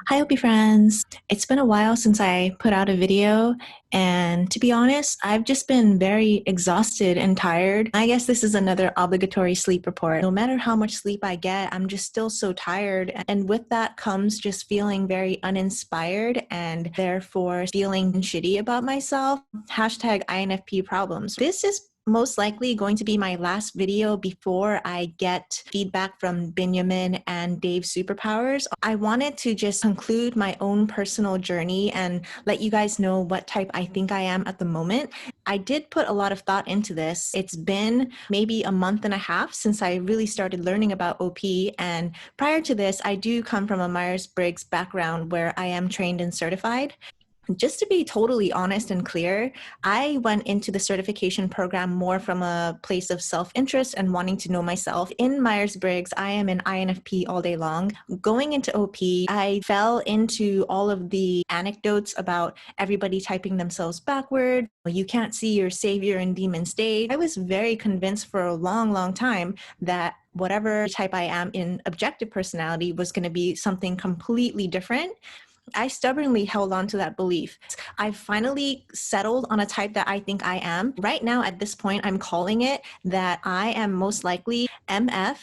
Hi, OP friends. It's been a while since I put out a video, and to be honest, I've just been very exhausted and tired. I guess this is another obligatory sleep report. No matter how much sleep I get, I'm just still so tired, and with that comes just feeling very uninspired and therefore feeling shitty about myself. Hashtag INFP problems. This is most likely going to be my last video before I get feedback from Benjamin and Dave's superpowers. I wanted to just conclude my own personal journey and let you guys know what type I think I am at the moment. I did put a lot of thought into this. It's been maybe a month and a half since I really started learning about OP. And prior to this, I do come from a Myers-Briggs background where I am trained and certified. Just to be totally honest and clear, I went into the certification program more from a place of self-interest and wanting to know myself. In Myers-Briggs, I am an INFP all day long. Going into OP, I fell into all of the anecdotes about everybody typing themselves backward. You can't see your savior in demon state. I was very convinced for a long, long time that whatever type I am in objective personality was going to be something completely different. I stubbornly held on to that belief. I finally settled on a type that I think I am. Right now, at this point, I'm calling it that I am most likely MF,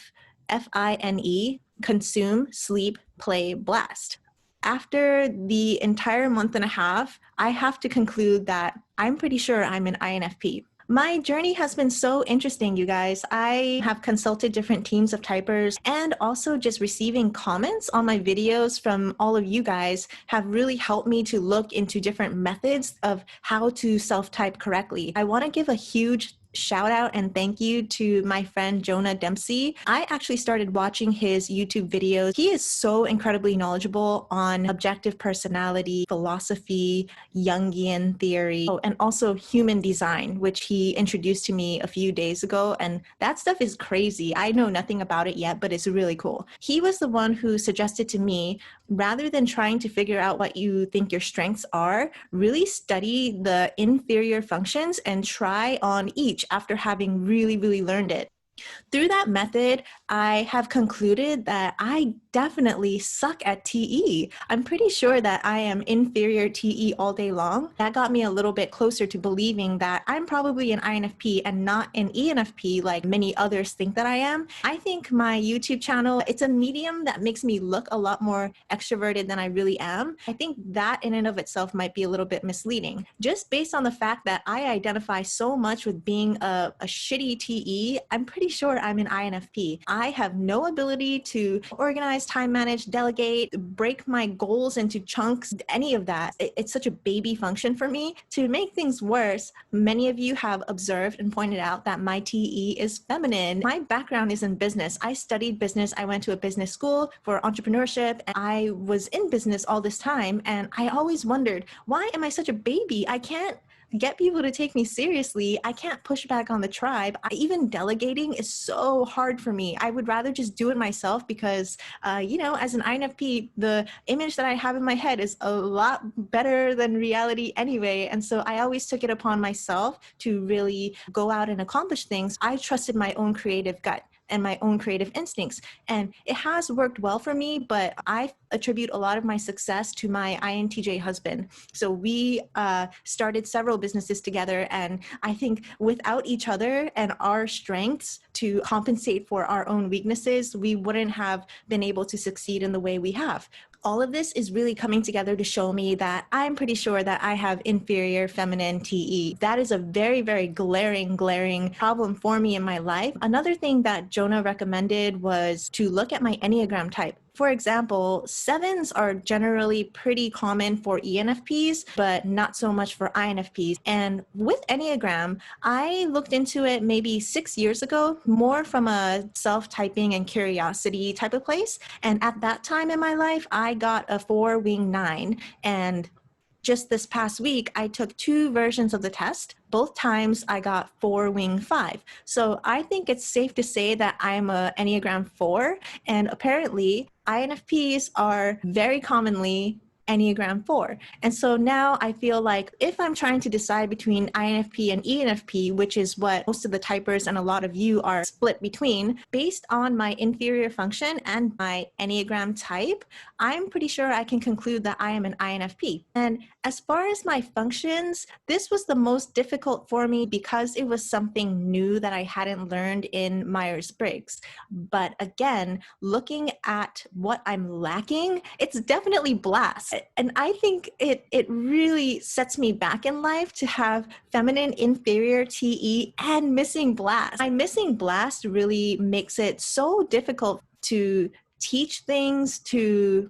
FINE, consume, sleep, play, blast. After the entire month and a half, I have to conclude that I'm pretty sure I'm an INFP. My journey has been so interesting, you guys. I have consulted different teams of typers, and also just receiving comments on my videos from all of you guys have really helped me to look into different methods of how to self-type correctly. I want to give a huge shout out and thank you to my friend Jonah Dempsey. I actually started watching his YouTube videos. He is so incredibly knowledgeable on objective personality, philosophy, Jungian theory, and also human design, which he introduced to me a few days ago. And that stuff is crazy. I know nothing about it yet, but it's really cool. He was the one who suggested to me, rather than trying to figure out what you think your strengths are, really study the inferior functions and try on each after having really, really learned it. Through that method, I have concluded that I definitely suck at TE. I'm pretty sure that I am inferior TE all day long. That got me a little bit closer to believing that I'm probably an INFP and not an ENFP like many others think that I am. I think my YouTube channel, it's a medium that makes me look a lot more extroverted than I really am. I think that in and of itself might be a little bit misleading. Just based on the fact that I identify so much with being a shitty TE, I'm pretty sure I'm an INFP. I have no ability to organize, time manage, delegate, break my goals into chunks, any of that. It's such a baby function for me. To make things worse, many of you have observed and pointed out that my TE is feminine. My background is in business. I studied business. I went to a business school for entrepreneurship, and I was in business all this time. And I always wondered, why am I such a baby? I can't get people to take me seriously. I can't push back on the tribe. Even delegating is so hard for me. I would rather just do it myself because, as an INFP, the image that I have in my head is a lot better than reality anyway. And so I always took it upon myself to really go out and accomplish things. I trusted my own creative gut and my own creative instincts. And it has worked well for me, but I attribute a lot of my success to my INTJ husband. So we started several businesses together, and I think without each other and our strengths to compensate for our own weaknesses, we wouldn't have been able to succeed in the way we have. All of this is really coming together to show me that I'm pretty sure that I have inferior feminine TE. That is a very, very glaring problem for me in my life. Another thing that Jonah recommended was to look at my Enneagram type. For example, sevens are generally pretty common for ENFPs, but not so much for INFPs. And with Enneagram, I looked into it maybe 6 years ago, more from a self-typing and curiosity type of place. And at that time in my life, I got a 4-wing 9. And just this past week, I took 2 versions of the test. Both times I got 4-wing 5. So I think it's safe to say that I'm a Enneagram 4. And apparently, INFPs are very commonly Enneagram 4. And so now I feel like if I'm trying to decide between INFP and ENFP, which is what most of the typers and a lot of you are split between, based on my inferior function and my Enneagram type, I'm pretty sure I can conclude that I am an INFP. And as far as my functions, this was the most difficult for me because it was something new that I hadn't learned in Myers-Briggs. But again, looking at what I'm lacking, it's definitely blast. And I think it really sets me back in life to have feminine inferior TE and missing blast. My missing blast really makes it so difficult to teach things, to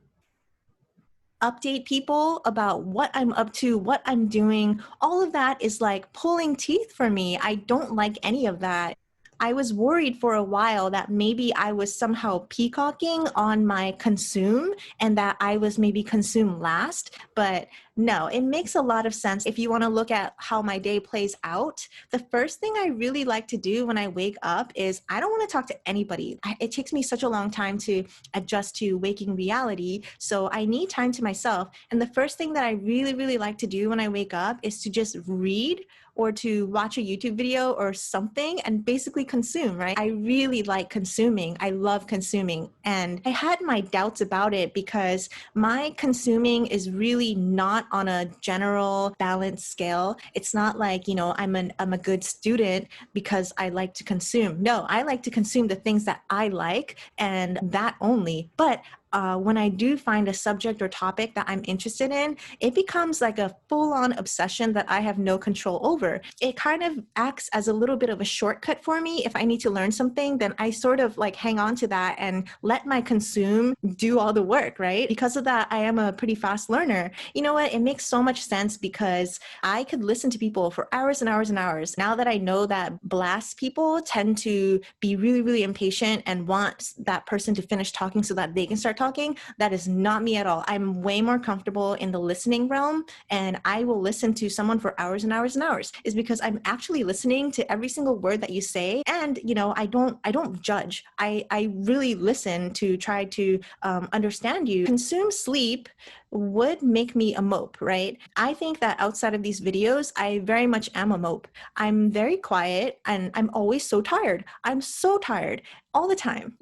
update people about what I'm up to, what I'm doing. All of that is like pulling teeth for me. I don't like any of that. I was worried for a while that maybe I was somehow peacocking on my consume and that I was maybe consume last, but no, it makes a lot of sense. If you want to look at how my day plays out, the first thing I really like to do when I wake up is I don't want to talk to anybody. It takes me such a long time to adjust to waking reality. So I need time to myself. And the first thing that I really, really like to do when I wake up is to just read or to watch a YouTube video or something and basically consume, right? I really like consuming. I love consuming. And I had my doubts about it because my consuming is really not on a general balanced scale. It's not like, I'm a good student because I like to consume. No, I like to consume the things that I like and that only. But when I do find a subject or topic that I'm interested in, it becomes like a full-on obsession that I have no control over. It kind of acts as a little bit of a shortcut for me. If I need to learn something, then I sort of like hang on to that and let my consume do all the work, right? Because of that, I am a pretty fast learner. You know what? It makes so much sense because I could listen to people for hours and hours and hours. Now that I know that blast people tend to be really, really impatient and want that person to finish talking so that they can start talking, that is not me at all. I'm way more comfortable in the listening realm, and I will listen to someone for hours and hours and hours. Is because I'm actually listening to every single word that you say, and I don't judge. I really listen to try to understand you. Consume sleep would make me a mope, right? I think that outside of these videos, I very much am a mope. I'm very quiet and I'm always so tired. I'm so tired all the time.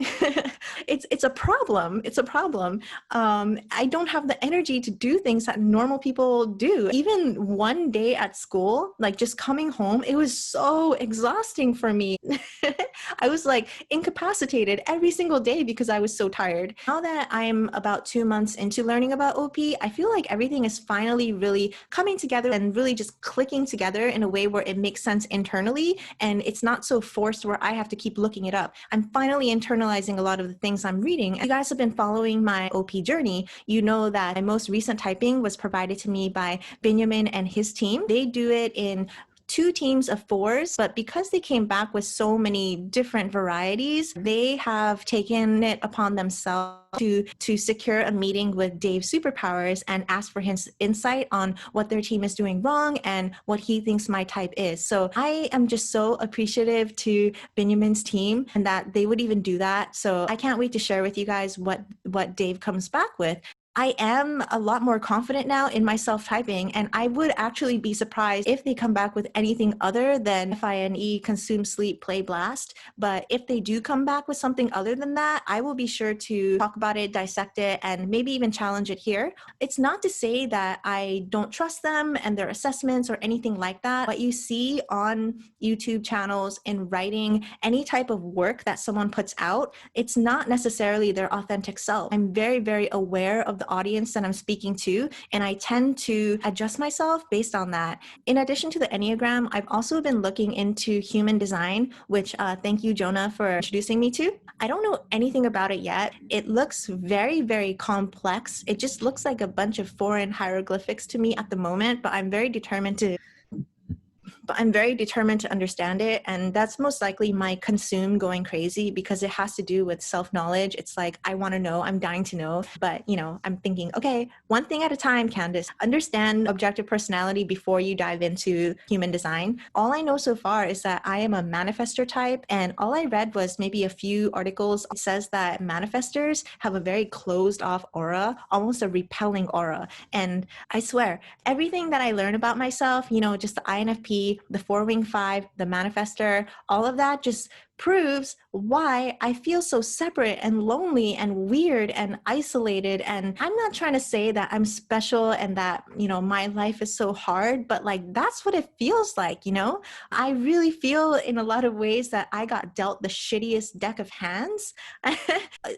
It's a problem. It's a problem. I don't have the energy to do things that normal people do. Even one day at school, like just coming home, it was so exhausting for me. I was like incapacitated every single day because I was so tired. Now that I'm about 2 months into learning about OP, I feel like everything is finally really coming together and really just clicking together in a way where it makes sense internally and it's not so forced where I have to keep looking it up. I'm finally internalizing a lot of the things I'm reading. If you guys have been following my OP journey, you know that my most recent typing was provided to me by Benjamin and his team. They do it in 2 teams of 4s, but because they came back with so many different varieties, they have taken it upon themselves to secure a meeting with Dave's Superpowers and ask for his insight on what their team is doing wrong and what he thinks my type is. So I am just so appreciative to Benjamin's team and that they would even do that. So I can't wait to share with you guys what Dave comes back with. I am a lot more confident now in my self-typing, and I would actually be surprised if they come back with anything other than FINE, consume, sleep, play, blast. But if they do come back with something other than that, I will be sure to talk about it, dissect it, and maybe even challenge it here. It's not to say that I don't trust them and their assessments or anything like that. What you see on YouTube channels in writing, any type of work that someone puts out, it's not necessarily their authentic self. I'm very, very aware of the audience that I'm speaking to, and I tend to adjust myself based on that. In addition to the Enneagram, I've also been looking into human design, which thank you, Jonah, for introducing me to. I don't know anything about it yet. It looks very, very complex. It just looks like a bunch of foreign hieroglyphics to me at the moment, but I'm very determined to but I'm very determined to understand it. And that's most likely my consume going crazy, because it has to do with self-knowledge. It's like, I want to know, I'm dying to know. But, I'm thinking, okay, one thing at a time, Candice. Understand objective personality before you dive into human design. All I know so far is that I am a manifestor type. And all I read was maybe a few articles. It says that manifestors have a very closed off aura, almost a repelling aura. And I swear, everything that I learned about myself, just the INFP, the 4-wing 5, the manifestor, all of that just proves why I feel so separate and lonely and weird and isolated. And I'm not trying to say that I'm special and that, my life is so hard, but like, that's what it feels like, I really feel in a lot of ways that I got dealt the shittiest deck of hands.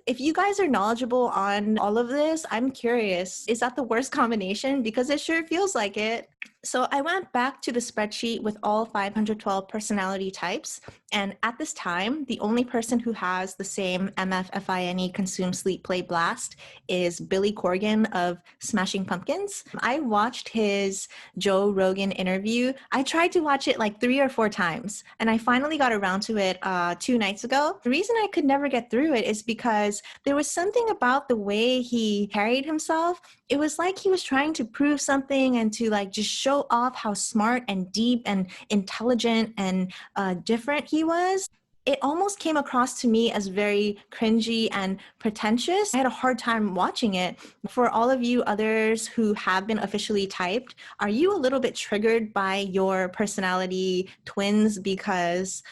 If you guys are knowledgeable on all of this, I'm curious, is that the worst combination? Because it sure feels like it. So I went back to the spreadsheet with all 512 personality types. And at this time, the only person who has the same MFFINE consume, sleep, play, blast is Billy Corgan of Smashing Pumpkins. I watched his Joe Rogan interview. I tried to watch it like 3 or 4 times, and I finally got around to it 2 nights ago. The reason I could never get through it is because there was something about the way he carried himself. It was like he was trying to prove something and to like just show off how smart and deep and intelligent and different he was. It almost came across to me as very cringy and pretentious. I had a hard time watching it. For all of you others who have been officially typed, are you a little bit triggered by your personality twins? Because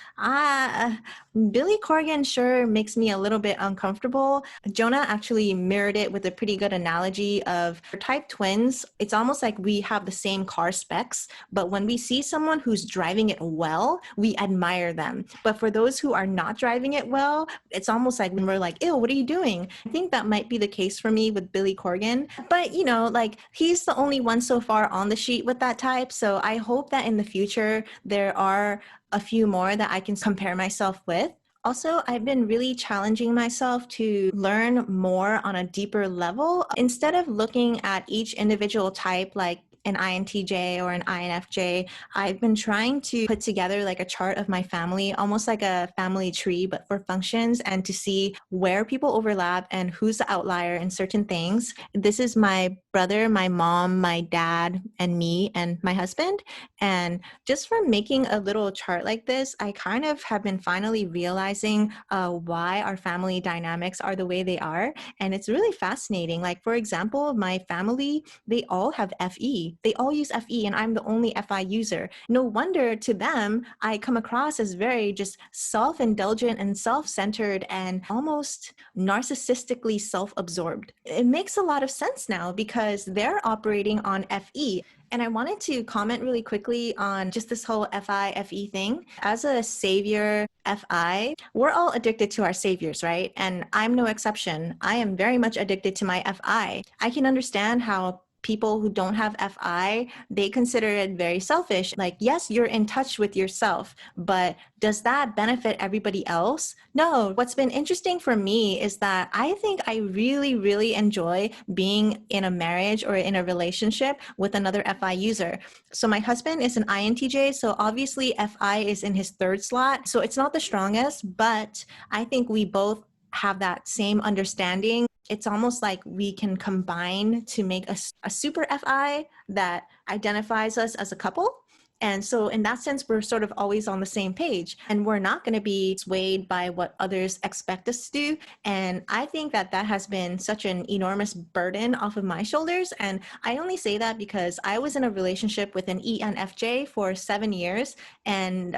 Billy Corgan sure makes me a little bit uncomfortable. Jonah actually mirrored it with a pretty good analogy of type twins. It's almost like we have the same car specs, but when we see someone who's driving it well, we admire them. But for those who are not driving it well, it's almost like when we're like, ew, what are you doing? I think that might be the case for me with Billy Corgan. But, like he's the only one so far on the sheet with that type. So I hope that in the future, there are a few more that I can compare myself with. Also, I've been really challenging myself to learn more on a deeper level. Instead of looking at each individual type like an INTJ or an INFJ, I've been trying to put together like a chart of my family, almost like a family tree, but for functions, and to see where people overlap and who's the outlier in certain things. This is my brother, my mom, my dad, and me, and my husband. And just from making a little chart like this, I kind of have been finally realizing why our family dynamics are the way they are. And it's really fascinating. Like, for example, my family, they all have FE. They all use FE, and I'm the only FI user. No wonder to them, I come across as very just self-indulgent and self-centered and almost narcissistically self-absorbed. It makes a lot of sense now because they're operating on FE. And I wanted to comment really quickly on just this whole FI, FE thing. As a savior FI, we're all addicted to our saviors, right? And I'm no exception. I am very much addicted to my FI. I can understand how people who don't have FI, they consider it very selfish. Like, yes, you're in touch with yourself, but does that benefit everybody else? No. What's been interesting for me is that I think I really, really enjoy being in a marriage or in a relationship with another FI user. So my husband is an INTJ, so obviously FI is in his 3rd slot. So it's not the strongest, but I think we both have that same understanding. It's almost like we can combine to make a super FI that identifies us as a couple. And so in that sense, we're sort of always on the same page, and we're not going to be swayed by what others expect us to do. And I think that that has been such an enormous burden off of my shoulders. And I only say that because I was in a relationship with an ENFJ for 7 years, and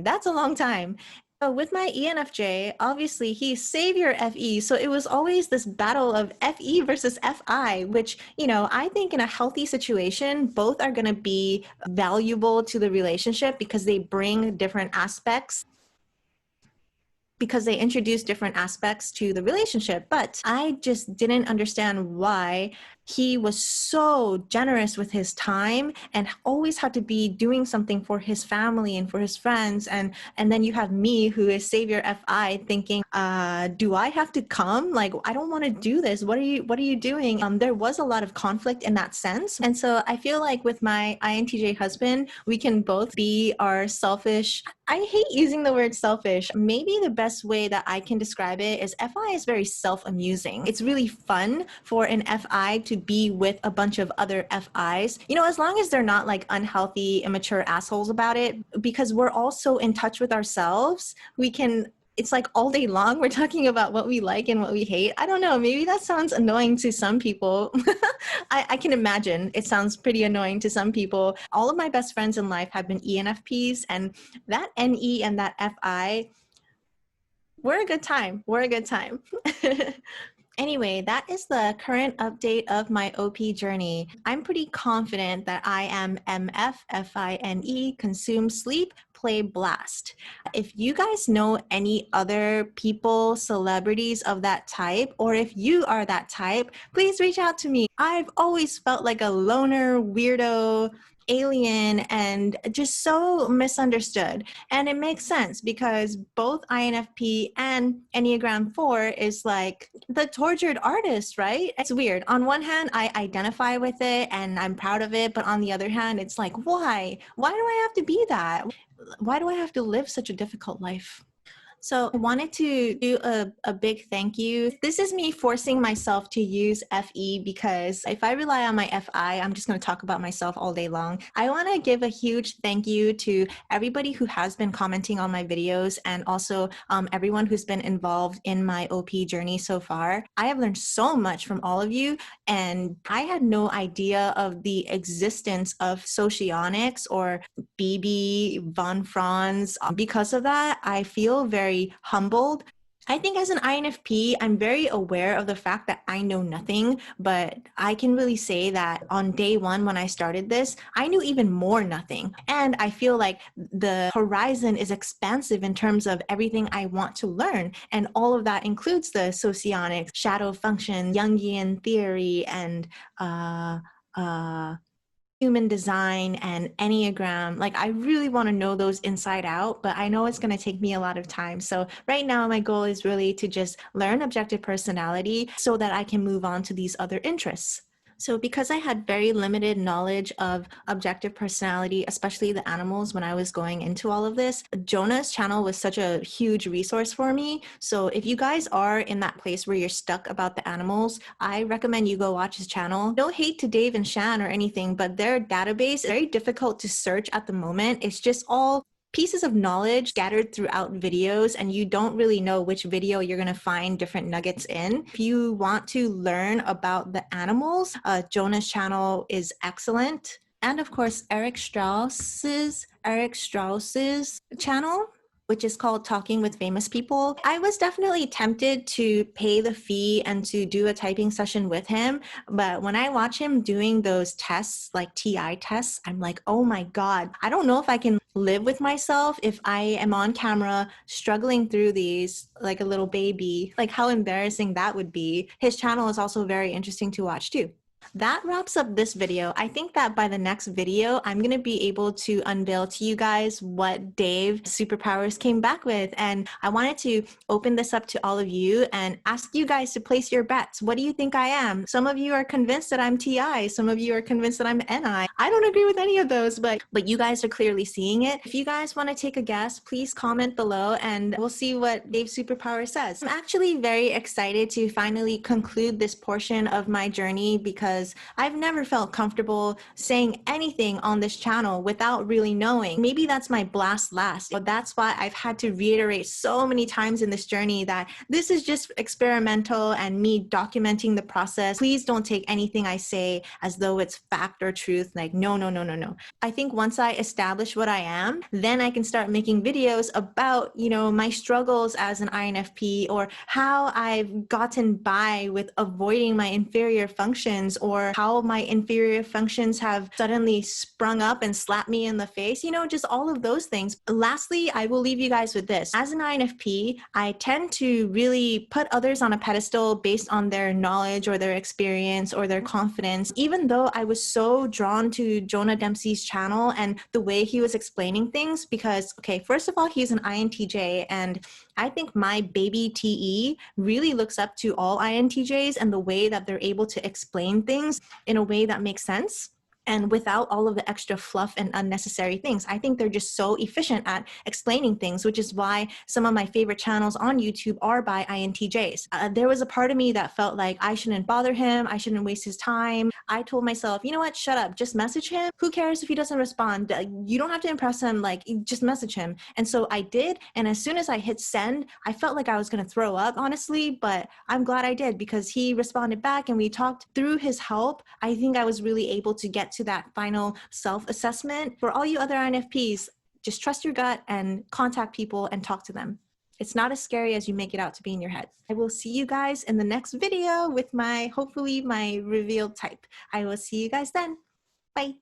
that's a long time. With my ENFJ, obviously he's savior FE. So it was always this battle of FE versus FI, which, I think in a healthy situation, both are going to be valuable to the relationship because they bring different aspects, because they introduce different aspects to the relationship. But I just didn't understand why He was so generous with his time and always had to be doing something for his family and for his friends. And then you have me, who is Savior FI, thinking, do I have to come? Like, I don't want to do this. What are you doing? There was a lot of conflict in that sense. And so I feel like with my INTJ husband, we can both be our selfish. I hate using the word selfish. Maybe the best way that I can describe it is FI is very self-amusing. It's really fun for an FI to be with a bunch of other FIs, as long as they're not like unhealthy, immature assholes about it, because we're all so in touch with ourselves. It's like all day long we're talking about what we like and what we hate. I don't know, maybe that sounds annoying to some people. I can imagine it sounds pretty annoying to some people. All of my best friends in life have been ENFPs, and that NE and that FI, we're a good time. We're a good time. Anyway, that is the current update of my OP journey. I'm pretty confident that I am MF, FINE, consume, sleep, play, blast. If you guys know any other people, celebrities of that type, or if you are that type, please reach out to me. I've always felt like a loner, weirdo, alien, and just so misunderstood. And it makes sense because both INFP and Enneagram 4 is like the tortured artist, right? It's weird. On one hand, I identify with it and I'm proud of it. But on the other hand, it's like, why? Why do I have to be that? Why do I have to live such a difficult life? So I wanted to do a big thank you. This is me forcing myself to use FE, because if I rely on my FI, I'm just going to talk about myself all day long. I want to give a huge thank you to everybody who has been commenting on my videos, and also everyone who's been involved in my OP journey so far. I have learned so much from all of you, and I had no idea of the existence of socionics or BB von Franz. Because of that, I feel very humbled. I think as an INFP, I'm very aware of the fact that I know nothing, but I can really say that on day one, when I started this, I knew even more nothing. And I feel like the horizon is expansive in terms of everything I want to learn. And all of that includes the socionics, shadow function, Jungian theory, and human design and Enneagram. Like, I really want to know those inside out, but I know it's going to take me a lot of time. So right now, my goal is really to just learn objective personality so that I can move on to these other interests. So because I had very limited knowledge of objective personality, especially the animals, when I was going into all of this, Jonah's channel was such a huge resource for me. So if you guys are in that place where you're stuck about the animals, I recommend you go watch his channel. No hate to Dave and Shan or anything, but their database is very difficult to search at the moment. It's just all pieces of knowledge scattered throughout videos, and you don't really know which video you're going to find different nuggets in. If you want to learn about the animals, Jonah's channel is excellent. And of course, Eric Strauss's channel, which is called Talking with Famous People. I was definitely tempted to pay the fee and to do a typing session with him. But when I watch him doing those tests, like TI tests, I'm like, oh my God, I don't know if I can live with myself if I am on camera struggling through these like a little baby. Like, how embarrassing that would be. His channel is also very interesting to watch too. That wraps up this video. I think that by the next video, I'm going to be able to unveil to you guys what Dave Superpowers came back with. And I wanted to open this up to all of you and ask you guys to place your bets. What do you think I am? Some of you are convinced that I'm TI. Some of you are convinced that I'm NI. I don't agree with any of those, but you guys are clearly seeing it. If you guys want to take a guess, please comment below and we'll see what Dave Superpower says. I'm actually very excited to finally conclude this portion of my journey, because I've never felt comfortable saying anything on this channel without really knowing. Maybe that's my blast last, but that's why I've had to reiterate so many times in this journey that this is just experimental and me documenting the process. Please don't take anything I say as though it's fact or truth. Like, no, no, no, no, no. I think once I establish what I am, then I can start making videos about, my struggles as an INFP, or how I've gotten by with avoiding my inferior functions, or how my inferior functions have suddenly sprung up and slapped me in the face, you know, just all of those things. Lastly, I will leave you guys with this. As an INFP, I tend to really put others on a pedestal based on their knowledge or their experience or their confidence. Even though I was so drawn to Jonah Dempsey's channel and the way he was explaining things, because, okay, first of all, he's an INTJ, and I think my baby TE really looks up to all INTJs and the way that they're able to explain things in a way that makes sense and without all of the extra fluff and unnecessary things. I think they're just so efficient at explaining things, which is why some of my favorite channels on YouTube are by INTJs. There was a part of me that felt like I shouldn't bother him, I shouldn't waste his time. I told myself, you know what, shut up, just message him. Who cares if he doesn't respond? You don't have to impress him, like, just message him. And so I did, and as soon as I hit send, I felt like I was gonna throw up, honestly, but I'm glad I did because he responded back and we talked through his help. I think I was really able to get to that final self-assessment. For all you other INFPs, just trust your gut and contact people and talk to them. It's not as scary as you make it out to be in your head. I will see you guys in the next video with hopefully my revealed type. I will see you guys then. Bye.